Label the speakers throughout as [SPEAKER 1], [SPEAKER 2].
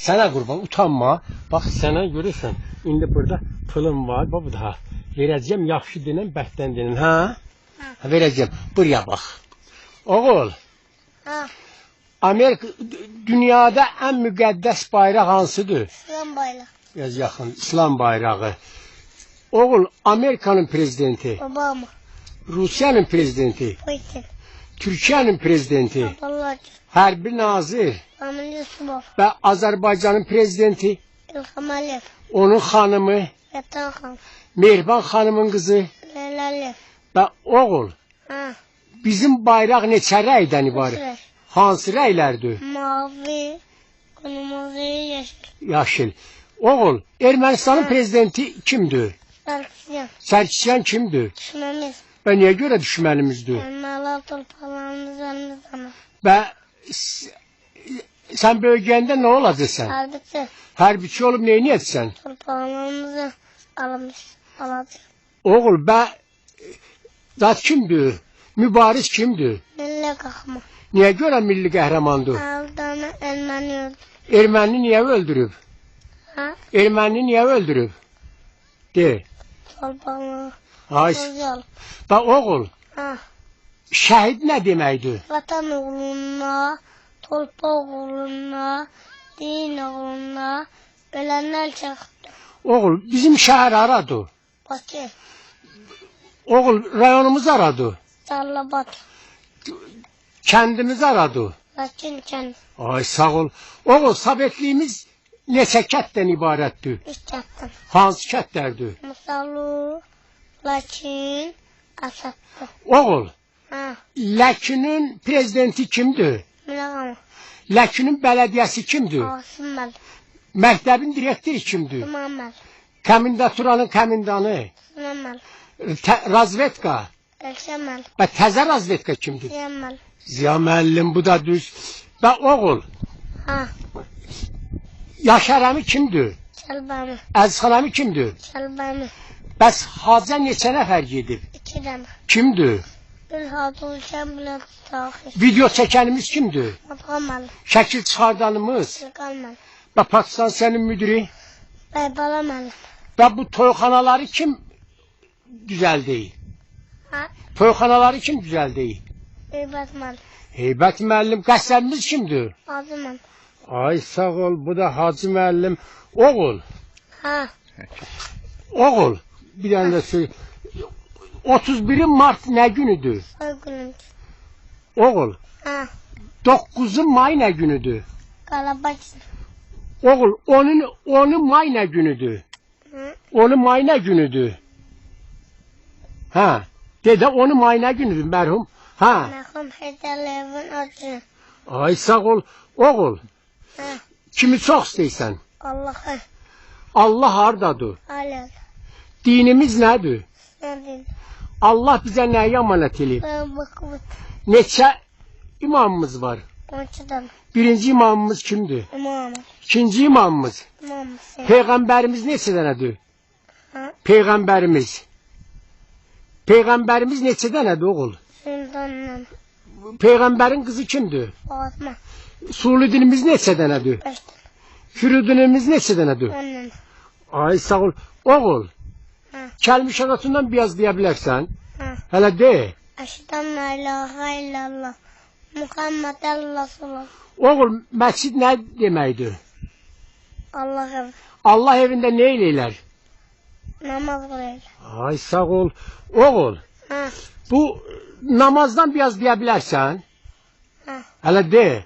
[SPEAKER 1] Sana kurban utanma. Bak sana görürsen. İndi burada pulum var. Bak bu da. Vereceğim yaxşı denen, bərkdən denen. Ha? Ha. Vereceğim. Buraya bak. Oğul.
[SPEAKER 2] Ha.
[SPEAKER 1] Amerika dünyada en müqəddəs bayraq hansıdır?
[SPEAKER 2] İslam bayrağı.
[SPEAKER 1] Biraz yaxın. İslam bayrağı. Oğul, Amerikanın prezidenti.
[SPEAKER 2] Obama.
[SPEAKER 1] Rusiyanın prezidenti.
[SPEAKER 2] Putin.
[SPEAKER 1] Türkiye'nin prezidenti.
[SPEAKER 2] Abdullah.
[SPEAKER 1] Hərbi nazir.
[SPEAKER 2] Amir Yusufov.
[SPEAKER 1] Ve Azerbaycan'ın prezidenti.
[SPEAKER 2] İlham Aliyev.
[SPEAKER 1] Onun hanımı.
[SPEAKER 2] Vatan Khan.
[SPEAKER 1] Mehriban hanımın kızı.
[SPEAKER 2] Leyla Aliyev.
[SPEAKER 1] Ve oğul.
[SPEAKER 2] Ha.
[SPEAKER 1] Bizim bayraq neçə rəydən ibarət?
[SPEAKER 2] Üç.
[SPEAKER 1] Hansı rəylərdir?
[SPEAKER 2] Mavi. Kırmızı. Yeşil.
[SPEAKER 1] Yaşıl. Oğul, Ermənistanın prezidenti kimdir?
[SPEAKER 2] Sarkisyan.
[SPEAKER 1] Sərkisyan kimdir?
[SPEAKER 2] Düşmemiz.
[SPEAKER 1] Və niyə görə düşmənimizdir?
[SPEAKER 2] Elmalar torpaqlarımız elimizden.
[SPEAKER 1] Və sən bölgəndə nə olacaqsan?
[SPEAKER 2] Harbisi.
[SPEAKER 1] Hərbiçi olub neyini etsən?
[SPEAKER 2] Torpaqlarımızı alacaq.
[SPEAKER 1] Oğul, zat kimdir? Mübariz kimdir?
[SPEAKER 2] Milli qalxma.
[SPEAKER 1] Niyə görə milli qəhrəmandır?
[SPEAKER 2] Aldana erməni öldü.
[SPEAKER 1] Erməni niyə öldürüb?
[SPEAKER 2] Ha?
[SPEAKER 1] Erməni niyə öldürüb? De.
[SPEAKER 2] Torpaqları.
[SPEAKER 1] Ay,
[SPEAKER 2] Yol.
[SPEAKER 1] da oğul,
[SPEAKER 2] Ha.
[SPEAKER 1] şəhid nə deməkdir?
[SPEAKER 2] Vatan uğruna, torpaq uğruna, din uğruna ölenler çıktı.
[SPEAKER 1] Oğul, bizim şəhər haradır?
[SPEAKER 2] Bakı,
[SPEAKER 1] Oğul, rayonumuz haradır?
[SPEAKER 2] Sarlabat,
[SPEAKER 1] Kəndimiz haradır?
[SPEAKER 2] Laçınken,
[SPEAKER 1] Ay, sağ ol. Oğul, Sovetliyimiz neçə kətdən ibarətdir?
[SPEAKER 2] İşçatın,
[SPEAKER 1] Hansı kətlərdir?
[SPEAKER 2] Musalu, Laçın, Asatlı.
[SPEAKER 1] Oğul,
[SPEAKER 2] Ha,
[SPEAKER 1] Ləkkinin prezidenti kimdir?
[SPEAKER 2] Mülağama,
[SPEAKER 1] Ləkkinin bələdiyyəsi kimdir?
[SPEAKER 2] Asımmal,
[SPEAKER 1] Məktəbin direktori kimdir?
[SPEAKER 2] Sımammal,
[SPEAKER 1] Komendaturanın komendanı?
[SPEAKER 2] Sınammal,
[SPEAKER 1] Razvedka?
[SPEAKER 2] Ekşemmal,
[SPEAKER 1] Və təzə razvedka kimdir?
[SPEAKER 2] Siyammal.
[SPEAKER 1] Ziya müəllim, bu da düz. Və oğul,
[SPEAKER 2] Ha,
[SPEAKER 1] Yaşar əmi kimdir?
[SPEAKER 2] Çalbanı,
[SPEAKER 1] Əzizxan əmi kimdir?
[SPEAKER 2] Çalbanı,
[SPEAKER 1] Bəs hacca neçə nəfər gedib?
[SPEAKER 2] 2 tane.
[SPEAKER 1] Kimdir?
[SPEAKER 2] Bir hatulken bile tahir.
[SPEAKER 1] Video çəkənimiz kimdir?
[SPEAKER 2] Matkamal,
[SPEAKER 1] Şəkil çıxardanımız?
[SPEAKER 2] Sırkalmal,
[SPEAKER 1] Və Pakistan sənin müdiri?
[SPEAKER 2] Baybalamal.
[SPEAKER 1] Və bu toyxanaları kim düzəldi?
[SPEAKER 2] Ha,
[SPEAKER 1] Toyxanaları kim düzəldi?
[SPEAKER 2] Eybatmal,
[SPEAKER 1] Heybət müəllim, qəssəbimiz kimdir?
[SPEAKER 2] Adıman.
[SPEAKER 1] Ay sağ ol, bu da Hacı müəllim. Oğul,
[SPEAKER 2] Ha,
[SPEAKER 1] oğul, bir dənə də söyle. 31 Mart nə günüdür?
[SPEAKER 2] soygunun.
[SPEAKER 1] Oğul,
[SPEAKER 2] Ha,
[SPEAKER 1] 9 May nə günüdür?
[SPEAKER 2] Kalabaksın.
[SPEAKER 1] Oğul, 10 May nə günüdür?
[SPEAKER 2] Hı,
[SPEAKER 1] 10 May nə günüdür? Ha, dedə 10 May nə günüdür mərhum? Ha,
[SPEAKER 2] Merhum Heydərliyevin adı.
[SPEAKER 1] ay sağ ol. Oğul,
[SPEAKER 2] Ha,
[SPEAKER 1] kimi çox istəyirsən?
[SPEAKER 2] Allah'ı.
[SPEAKER 1] Allah hardadır?
[SPEAKER 2] Alel.
[SPEAKER 1] Dinimiz nədir?
[SPEAKER 2] Nadin.
[SPEAKER 1] Allah bizə nəyi əmanət eləyib?
[SPEAKER 2] Ben bakıp
[SPEAKER 1] Neçə imamımız var?
[SPEAKER 2] Maçıdan.
[SPEAKER 1] Birinci imamımız kimdir?
[SPEAKER 2] İmam.
[SPEAKER 1] İkinci imamımız.
[SPEAKER 2] İmam Hüseyin.
[SPEAKER 1] Peyğəmbərimiz neçə dənədir?
[SPEAKER 2] Ha,
[SPEAKER 1] Peyğəmbərimiz. Peyğəmbərimiz neçə dənədir oğul?
[SPEAKER 2] Sultanım.
[SPEAKER 1] Peyğəmbərin qızı kimdir?
[SPEAKER 2] Fatma.
[SPEAKER 1] Suli dilimiz neçə dənədir?
[SPEAKER 2] Beşten.
[SPEAKER 1] Fürudunimiz neçə dənədir?
[SPEAKER 2] Onun.
[SPEAKER 1] Ay sağ ol. Oğul,
[SPEAKER 2] Ha,
[SPEAKER 1] kəlmə şəratundan biraz deyə bilərsən?
[SPEAKER 2] ha.
[SPEAKER 1] Hələ de.
[SPEAKER 2] Eşhedü la ilahe illallah. Muhammeden Resulullah.
[SPEAKER 1] Oğul, məscid nə deməkdir?
[SPEAKER 2] Allah'ım.
[SPEAKER 1] Allah evində nə eləyirlər?
[SPEAKER 2] Namaz kılıyor.
[SPEAKER 1] Ay sağ ol. Oğul,
[SPEAKER 2] Ha,
[SPEAKER 1] bu namazdan biraz deyə bilərsən?
[SPEAKER 2] ha.
[SPEAKER 1] Hələ de.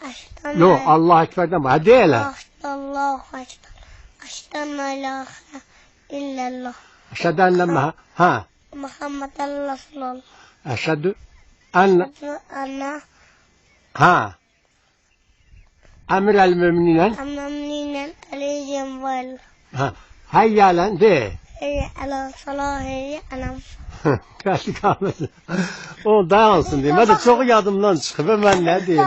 [SPEAKER 2] Eşhedü
[SPEAKER 1] Yox, Allah Ekber'dən bax. De elə.
[SPEAKER 2] Allahu Ekber. Eşhedü la ilahe illallah.
[SPEAKER 1] Əşhədü ənə ha.
[SPEAKER 2] Muhammeden Resulullah.
[SPEAKER 1] Əşhədü ən
[SPEAKER 2] Ana
[SPEAKER 1] ha. Əmir əl-möminən
[SPEAKER 2] amamninen aleyhim vel.
[SPEAKER 1] ha. Həyyələn de.
[SPEAKER 2] Ey ala salahi anam.
[SPEAKER 1] Qəşi qalmasın. O dayansın deyim. Mən də çox yadımdan çıxıb. Mən nə deyim?